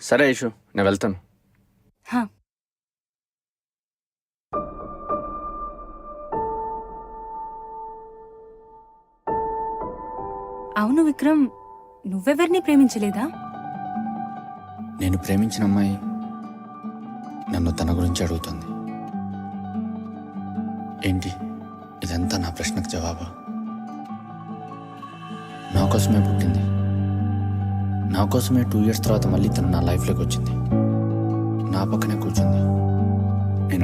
సరే ఐషు, నేను వెళ్తాను. హా. అవును విక్రమ్, నువ్వెవరిని ప్రేమించలేదా? నేను ప్రేమించిన అమ్మాయి నన్ను తన గురించి అడుగుతుంది. ఏంటి ఇదంతా నా ప్రశ్నకు జవాబా? నా కోసమే పుట్టింది, నా కోసమే 2 years తర్వాత మళ్ళీ తను నా లైఫ్లోకి వచ్చింది, నా పక్కనే కూర్చుంది. నేను